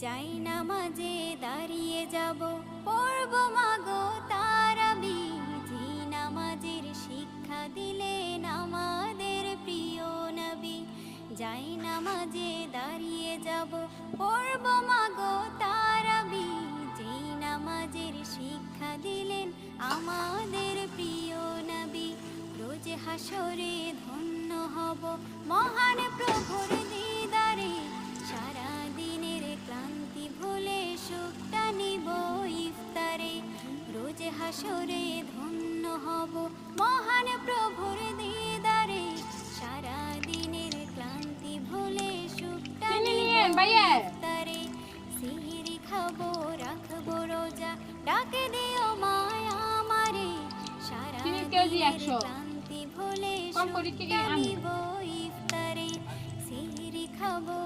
যাই নামাজে দাঁড়িয়ে যাব, পড়ব মাগো তারাবি। যে নামাজের শিক্ষা দিলেন আমাদের প্রিয় নবী। যাই নামাজে দাঁড়িয়ে যাব, পড়ব মাগো তারাবি। যে নামাজের শিক্ষা দিলেন আমাদের প্রিয় নবী। রোজ হাসরে ধন্য হব মহান প্রভুর দিদারে। সারা দিনের ক্লান্তি ভুলে সুখটা নিব ইফতারে। রোজ হাসরে ধন্য হব মহান প্রভুর দিদারে। সারা দিনের ক্লান্তি ভুলে সুখটা নিব ইফতারে। সিহরি খাবো রাখবো রোজা, ডাকে দিও মায়া আমারে। সারা দিনের ক্লান্তি ভুলে সুখটা নিব ইফতারে। সিহরি খাবো